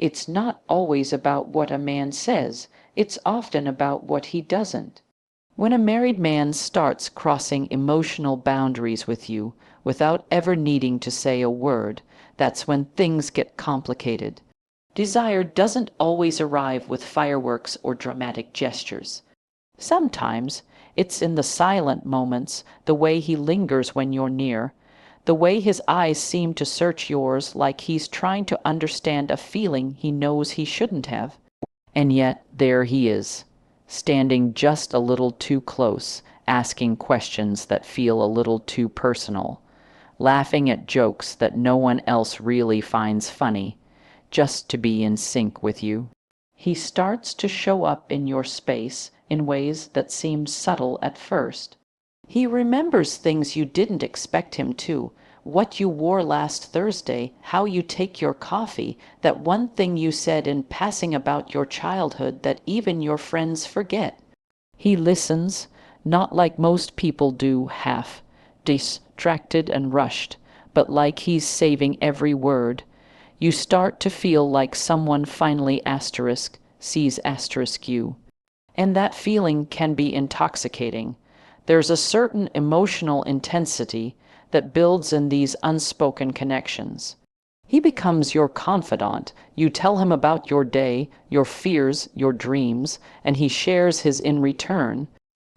It's not always about what a man says, it's often about what he doesn't. When a married man starts crossing emotional boundaries with you without ever needing to say a word, that's when things get complicated. Desire doesn't always arrive with fireworks or dramatic gestures. Sometimes it's in the silent moments, the way he lingers when you're near, the way his eyes seem to search yours like he's trying to understand a feeling he knows he shouldn't have. And yet there he is, standing just a little too close, asking questions that feel a little too personal, laughing at jokes that no one else really finds funny, just to be in sync with you. He starts to show up in your space in ways that seem subtle at first. He remembers things you didn't expect him to, what you wore last Thursday, how you take your coffee, that one thing you said in passing about your childhood that even your friends forget. He listens, not like most people do, half distracted and rushed, but like he's saving every word. You start to feel like someone finally sees you. And that feeling can be intoxicating. There's a certain emotional intensity that builds in these unspoken connections. He becomes your confidant. You tell him about your day, your fears, your dreams, and he shares his in return.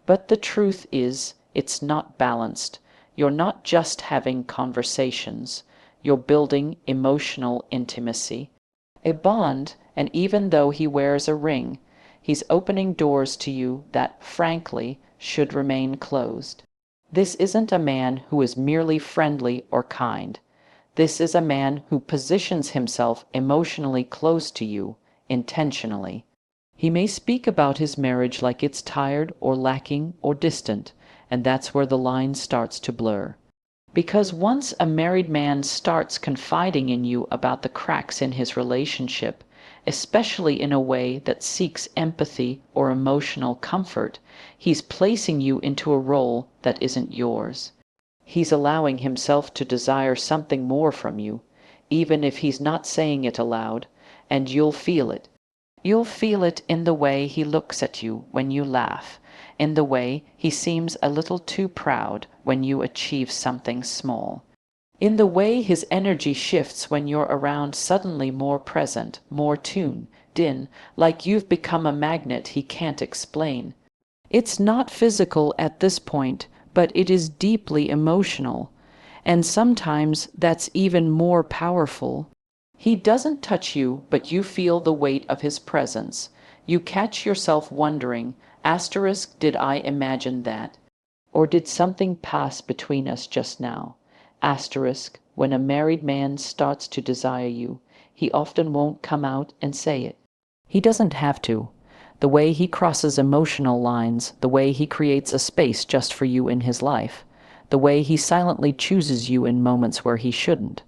But the truth is, it's not balanced. You're not just having conversations. You're building emotional intimacy, a bond, and even though he wears a ring, he's opening doors to you that, frankly, should remain closed. This isn't a man who is merely friendly or kind. This is a man who positions himself emotionally close to you, intentionally. He may speak about his marriage like it's tired or lacking or distant, and that's where the line starts to blur. Because once a married man starts confiding in you about the cracks in his relationship, especially in a way that seeks empathy or emotional comfort, he's placing you into a role that isn't yours. He's allowing himself to desire something more from you, even if he's not saying it aloud, and you'll feel it. You'll feel it in the way he looks at you when you laugh, in the way he seems a little too proud when you achieve something small, in the way his energy shifts when you're around, suddenly more present, more tuned in, like you've become a magnet he can't explain. It's not physical at this point, but it is deeply emotional, and sometimes that's even more powerful. He doesn't touch you, but you feel the weight of his presence. You catch yourself wondering, did I imagine that? Or did something pass between us just now? When a married man starts to desire you, he often won't come out and say it. He doesn't have to. The way he crosses emotional lines, the way he creates a space just for you in his life, the way he silently chooses you in moments where he shouldn't.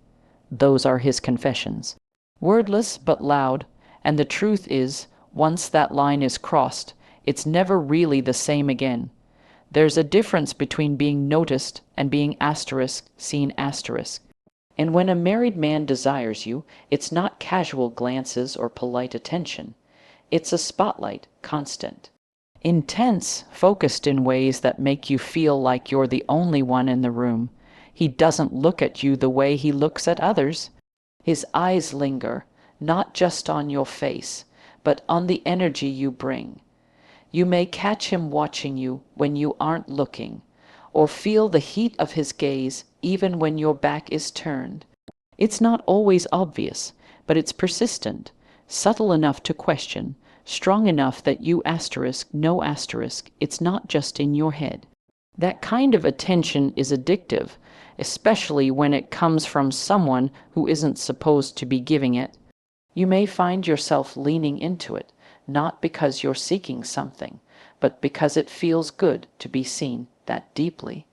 Those are his confessions. Wordless but loud, and the truth is, once that line is crossed, it's never really the same again. There's a difference between being noticed and being seen. And when a married man desires you, it's not casual glances or polite attention. It's a spotlight, constant. Intense, focused in ways that make you feel like you're the only one in the room. He doesn't look at you the way he looks at others. His eyes linger, not just on your face, but on the energy you bring. You may catch him watching you when you aren't looking, or feel the heat of his gaze even when your back is turned. It's not always obvious, but it's persistent, subtle enough to question, strong enough that you it's not just in your head. That kind of attention is addictive, especially when it comes from someone who isn't supposed to be giving it. You may find yourself leaning into it, not because you're seeking something, but because it feels good to be seen that deeply.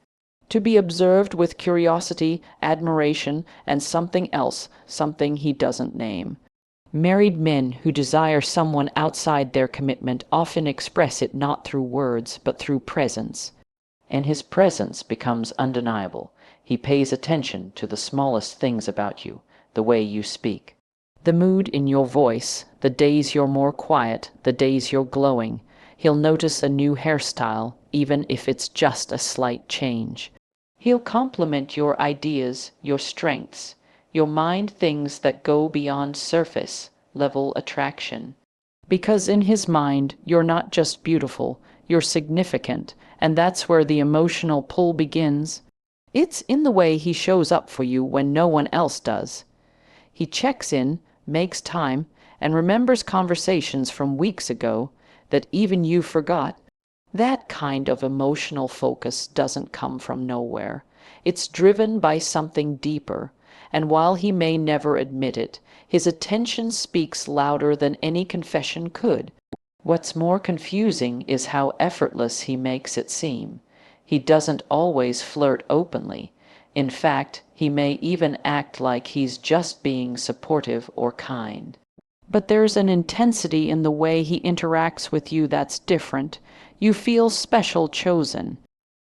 To be observed with curiosity, admiration, and something else, something he doesn't name. Married men who desire someone outside their commitment often express it not through words, but through presence. And his presence becomes undeniable. He pays attention to the smallest things about you, the way you speak, The mood in your voice, the days you're more quiet, the days you're glowing. He'll notice a new hairstyle, even if it's just a slight change. He'll compliment your ideas, your strengths. You'll mind things that go beyond surface level attraction. Because in his mind, you're not just beautiful, you're significant, and that's where the emotional pull begins. It's in the way he shows up for you when no one else does. He checks in, makes time, and remembers conversations from weeks ago that even you forgot. That kind of emotional focus doesn't come from nowhere. It's driven by something deeper, and while he may never admit it, his attention speaks louder than any confession could. What's more confusing is how effortless he makes it seem. He doesn't always flirt openly. In fact, he may even act like he's just being supportive or kind. But there's an intensity in the way he interacts with you that's different. You feel special, chosen.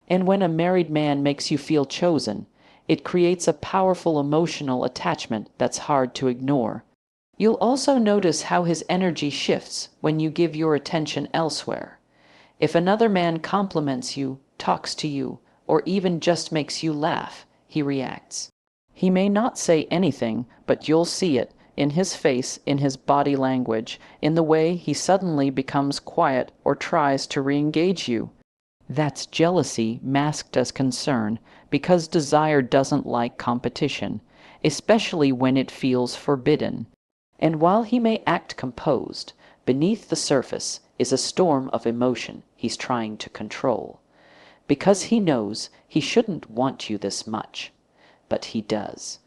And when a married man makes you feel chosen, it creates a powerful emotional attachment that's hard to ignore. You'll also notice how his energy shifts when you give your attention elsewhere. If another man compliments you, talks to you, or even just makes you laugh, he reacts. He may not say anything, but you'll see it in his face, in his body language, in the way he suddenly becomes quiet or tries to re-engage you. That's jealousy masked as concern, because desire doesn't like competition, especially when it feels forbidden. And while he may act composed, beneath the surface is a storm of emotion he's trying to control. Because he knows he shouldn't want you this much, but he does.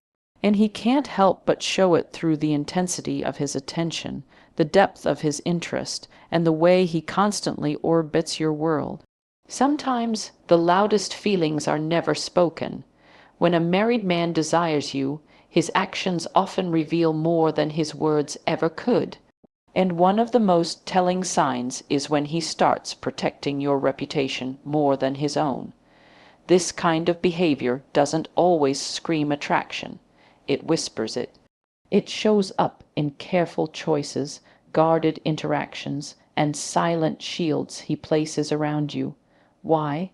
And he can't help but show it through the intensity of his attention, the depth of his interest, and the way he constantly orbits your world. Sometimes the loudest feelings are never spoken. When a married man desires you, his actions often reveal more than his words ever could. And one of the most telling signs is when he starts protecting your reputation more than his own. This kind of behavior doesn't always scream attraction. It whispers it. It shows up in careful choices, guarded interactions, and silent shields he places around you. Why?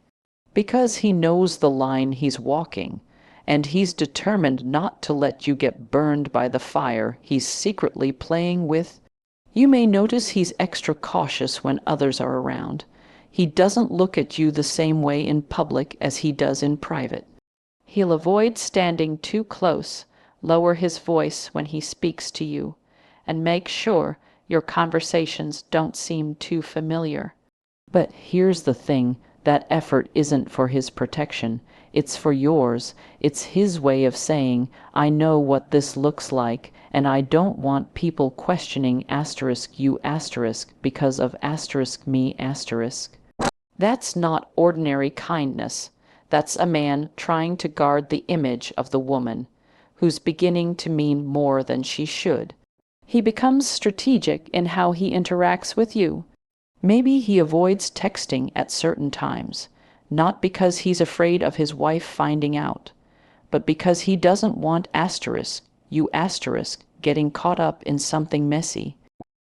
Because he knows the line he's walking, and he's determined not to let you get burned by the fire he's secretly playing with. You may notice he's extra cautious when others are around. He doesn't look at you the same way in public as he does in private. He'll avoid standing too close, lower his voice when he speaks to you, and make sure your conversations don't seem too familiar. But here's the thing, that effort isn't for his protection, it's for yours. It's his way of saying, I know what this looks like, and I don't want people questioning you because of me. That's not ordinary kindness. That's a man trying to guard the image of the woman, who's beginning to mean more than she should. He becomes strategic in how he interacts with you. Maybe he avoids texting at certain times, not because he's afraid of his wife finding out, but because he doesn't want you getting caught up in something messy.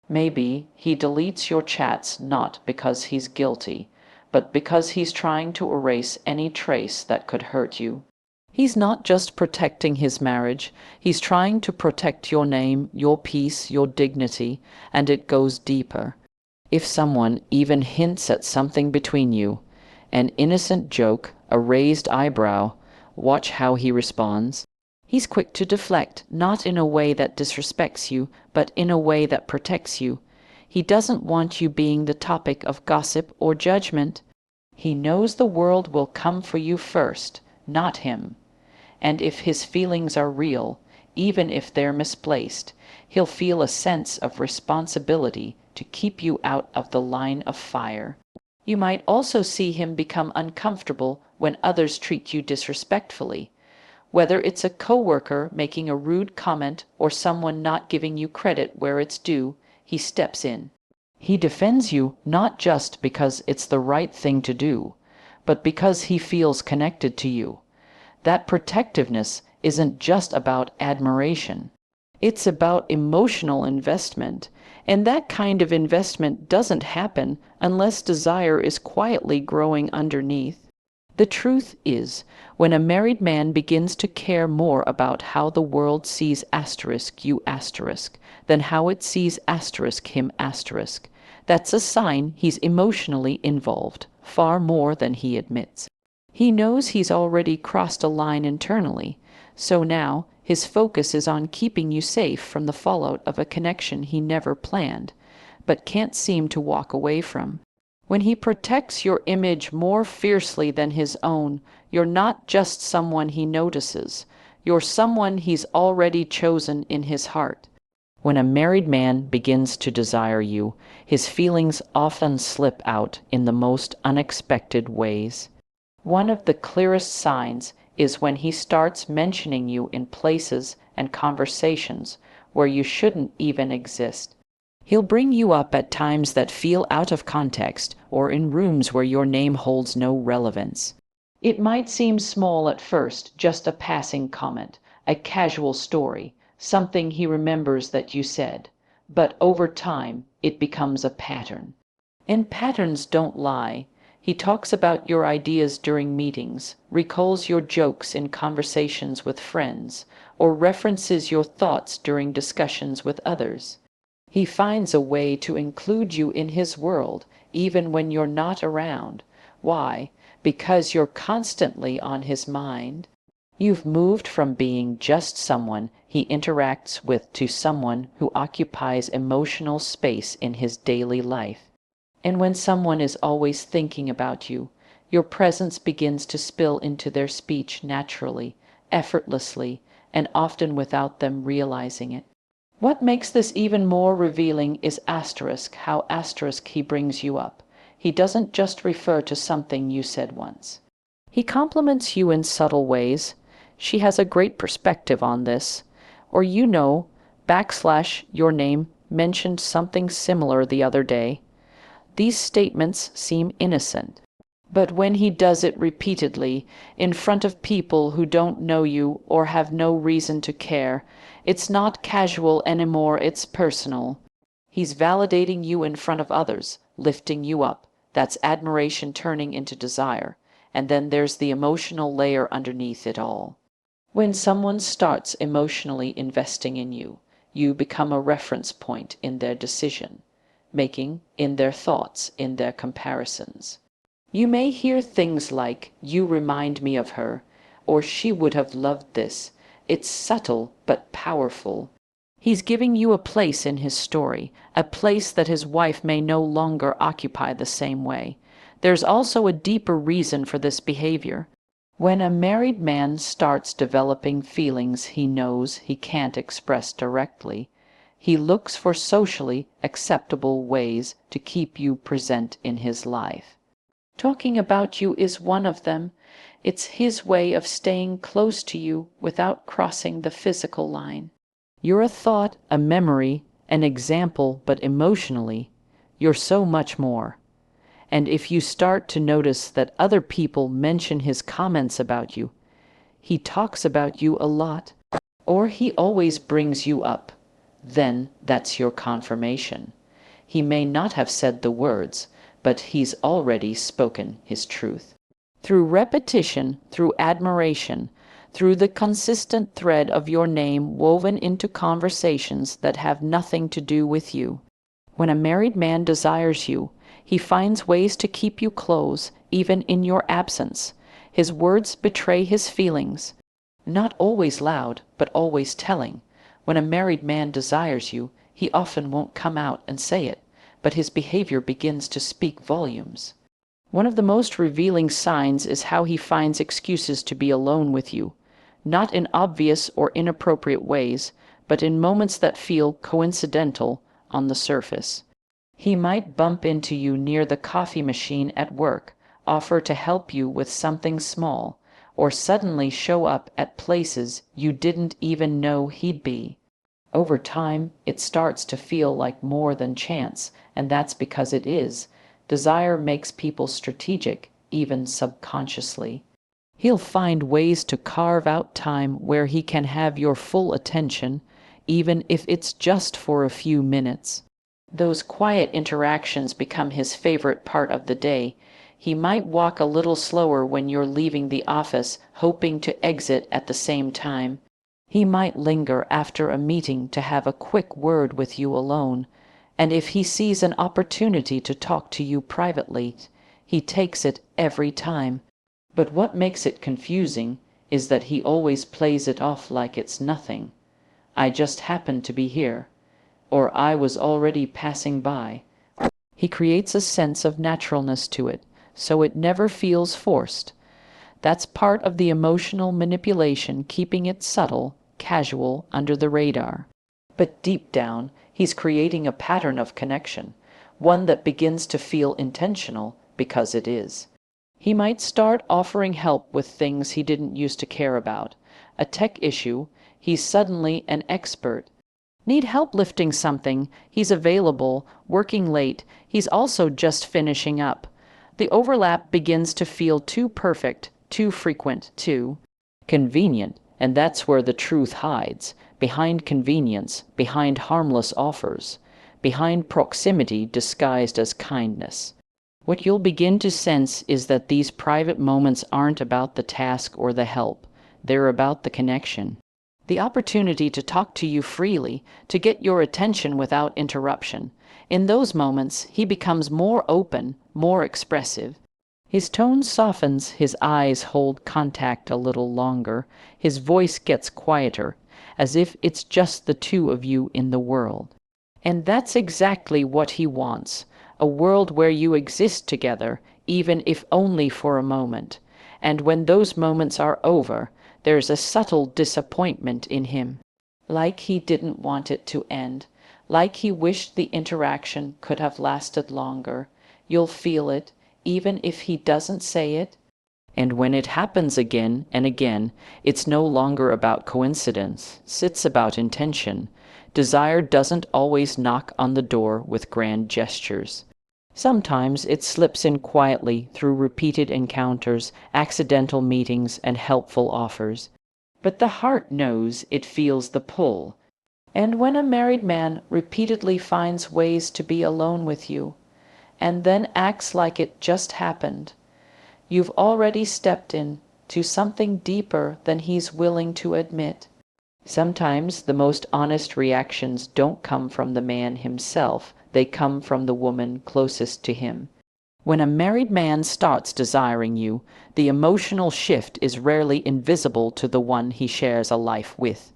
Maybe he deletes your chats not because he's guilty, but because he's trying to erase any trace that could hurt you. He's not just protecting his marriage, he's trying to protect your name, your peace, your dignity, and it goes deeper. If someone even hints at something between you, an innocent joke, a raised eyebrow, watch how he responds. He's quick to deflect, not in a way that disrespects you, but in a way that protects you. He doesn't want you being the topic of gossip or judgment. He knows the world will come for you first, not him. And if his feelings are real, even if they're misplaced, he'll feel a sense of responsibility to keep you out of the line of fire. You might also see him become uncomfortable when others treat you disrespectfully. Whether it's a coworker making a rude comment or someone not giving you credit where it's due, he steps in. He defends you not just because it's the right thing to do, but because he feels connected to you. That protectiveness isn't just about admiration. It's about emotional investment, and that kind of investment doesn't happen unless desire is quietly growing underneath. The truth is, when a married man begins to care more about how the world sees asterisk you asterisk than how it sees asterisk him asterisk, that's a sign he's emotionally involved, far more than he admits. He knows he's already crossed a line internally, so now his focus is on keeping you safe from the fallout of a connection he never planned, but can't seem to walk away from. When he protects your image more fiercely than his own, you're not just someone he notices, you're someone he's already chosen in his heart. When a married man begins to desire you, his feelings often slip out in the most unexpected ways. One of the clearest signs is when he starts mentioning you in places and conversations where you shouldn't even exist. He'll bring you up at times that feel out of context or in rooms where your name holds no relevance. It might seem small at first, just a passing comment, a casual story, something he remembers that you said, but over time it becomes a pattern. And patterns don't lie. He talks about your ideas during meetings, recalls your jokes in conversations with friends, or references your thoughts during discussions with others. He finds a way to include you in his world, even when you're not around. Why? Because you're constantly on his mind. You've moved from being just someone he interacts with to someone who occupies emotional space in his daily life. And when someone is always thinking about you, your presence begins to spill into their speech naturally, effortlessly, and often without them realizing it. What makes this even more revealing is asterisk, how asterisk he brings you up. He doesn't just refer to something you said once. He compliments you in subtle ways. She has a great perspective on this. Or backslash your name mentioned something similar the other day. These statements seem innocent. But when he does it repeatedly, in front of people who don't know you or have no reason to care, it's not casual anymore, it's personal. He's validating you in front of others, lifting you up. That's admiration turning into desire. And then there's the emotional layer underneath it all. When someone starts emotionally investing in you, you become a reference point in their decision making, in their thoughts, in their comparisons. You may hear things like, "You remind me of her," or "She would have loved this." It's subtle but powerful. He's giving you a place in his story, a place that his wife may no longer occupy the same way. There's also a deeper reason for this behavior. When a married man starts developing feelings he knows he can't express directly, he looks for socially acceptable ways to keep you present in his life. Talking about you is one of them. It's his way of staying close to you without crossing the physical line. You're a thought, a memory, an example, but emotionally, you're so much more. And if you start to notice that other people mention his comments about you, he talks about you a lot, or he always brings you up, then that's your confirmation. He may not have said the words, but he's already spoken his truth. Through repetition, through admiration, through the consistent thread of your name woven into conversations that have nothing to do with you. When a married man desires you, he finds ways to keep you close, even in your absence. His words betray his feelings. Not always loud, but always telling. When a married man desires you, he often won't come out and say it, but his behavior begins to speak volumes. One of the most revealing signs is how he finds excuses to be alone with you, not in obvious or inappropriate ways, but in moments that feel coincidental on the surface. He might bump into you near the coffee machine at work, offer to help you with something small, or suddenly show up at places you didn't even know he'd be. Over time, it starts to feel like more than chance, and that's because it is. Desire makes people strategic, even subconsciously. He'll find ways to carve out time where he can have your full attention, even if it's just for a few minutes. Those quiet interactions become his favorite part of the day. He might walk a little slower when you're leaving the office, hoping to exit at the same time. He might linger after a meeting to have a quick word with you alone, and if he sees an opportunity to talk to you privately, he takes it every time. But what makes it confusing is that he always plays it off like it's nothing. I just happened to be here, or I was already passing by. He creates a sense of naturalness to it, so it never feels forced. That's part of the emotional manipulation, keeping it subtle, casual, under the radar. But deep down, he's creating a pattern of connection, one that begins to feel intentional because it is. He might start offering help with things he didn't used to care about. A tech issue, he's suddenly an expert. Need help lifting something, he's available. Working late, he's also just finishing up. The overlap begins to feel too perfect, too frequent, too convenient, and that's where the truth hides. Behind convenience, behind harmless offers, behind proximity disguised as kindness. What you'll begin to sense is that these private moments aren't about the task or the help. They're about the connection. The opportunity to talk to you freely, to get your attention without interruption. In those moments, he becomes more open, more expressive. His tone softens, his eyes hold contact a little longer, his voice gets quieter, as if it's just the two of you in the world. And that's exactly what he wants, a world where you exist together, even if only for a moment. And when those moments are over, there's a subtle disappointment in him. Like he didn't want it to end, like he wished the interaction could have lasted longer. You'll feel it, even if he doesn't say it. And when it happens again and again, it's no longer about coincidence, it's about intention. Desire doesn't always knock on the door with grand gestures. Sometimes it slips in quietly through repeated encounters, accidental meetings, and helpful offers. But the heart knows, it feels the pull. And when a married man repeatedly finds ways to be alone with you, and then acts like it just happened, you've already stepped in to something deeper than he's willing to admit. Sometimes the most honest reactions don't come from the man himself, they come from the woman closest to him. When a married man starts desiring you, the emotional shift is rarely invisible to the one he shares a life with.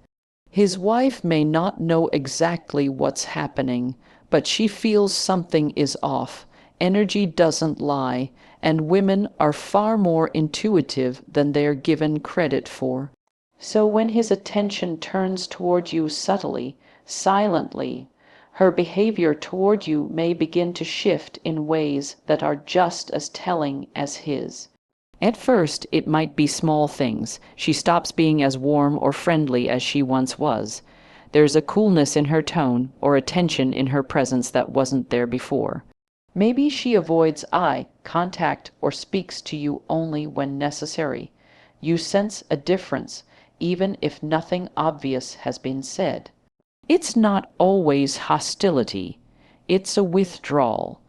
His wife may not know exactly what's happening, but she feels something is off. Energy doesn't lie, and women are far more intuitive than they're given credit for. So when his attention turns toward you subtly, silently, her behavior toward you may begin to shift in ways that are just as telling as his. At first, it might be small things. She stops being as warm or friendly as she once was. There's a coolness in her tone or a tension in her presence that wasn't there before. Maybe she avoids eye contact or speaks to you only when necessary. You sense a difference, even if nothing obvious has been said. It's not always hostility. It's a withdrawal,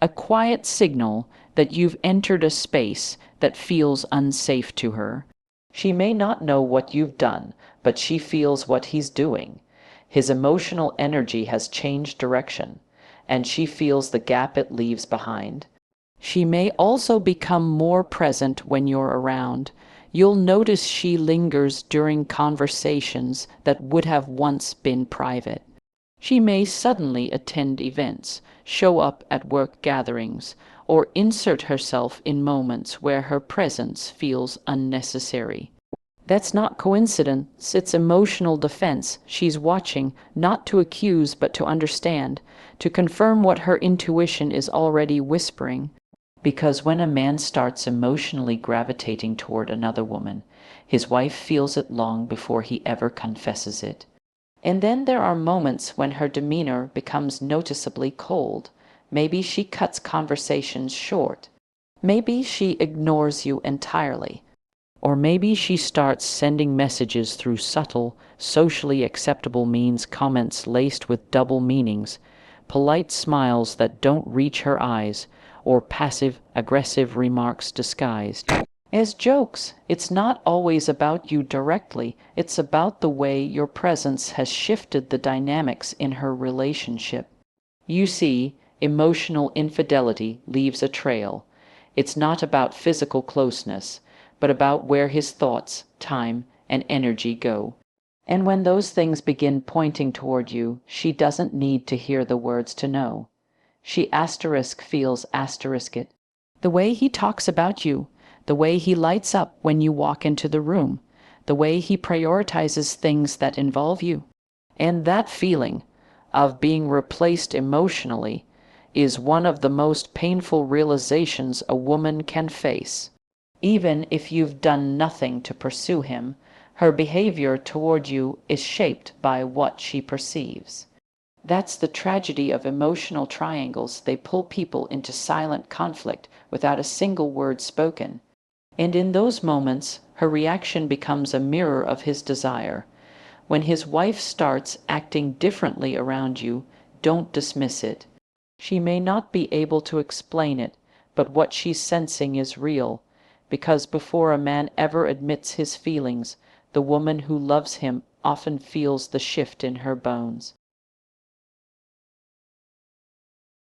a quiet signal that you've entered a space that feels unsafe to her. She may not know what you've done, but she feels what he's doing. His emotional energy has changed direction, and she feels the gap it leaves behind. She may also become more present when you're around. You'll notice she lingers during conversations that would have once been private. She may suddenly attend events, show up at work gatherings, or insert herself in moments where her presence feels unnecessary. That's not coincidence, it's emotional defense. She's watching, not to accuse but to understand, to confirm what her intuition is already whispering. Because when a man starts emotionally gravitating toward another woman, his wife feels it long before he ever confesses it. And then there are moments when her demeanor becomes noticeably cold. Maybe she cuts conversations short. Maybe she ignores you entirely. Or maybe she starts sending messages through subtle, socially acceptable means, comments laced with double meanings, polite smiles that don't reach her eyes, or passive-aggressive remarks disguised as jokes. It's not always about you directly, it's about the way your presence has shifted the dynamics in her relationship. You see, emotional infidelity leaves a trail. It's not about physical closeness, but about where his thoughts, time, and energy go. And when those things begin pointing toward you, she doesn't need to hear the words to know. She feels it. The way he talks about you, the way he lights up when you walk into the room, the way he prioritizes things that involve you. And that feeling of being replaced emotionally is one of the most painful realizations a woman can face. Even if you've done nothing to pursue him, her behavior toward you is shaped by what she perceives. That's the tragedy of emotional triangles. They pull people into silent conflict without a single word spoken. And in those moments, her reaction becomes a mirror of his desire. When his wife starts acting differently around you, don't dismiss it. She may not be able to explain it, but what she's sensing is real, because before a man ever admits his feelings, the woman who loves him often feels the shift in her bones.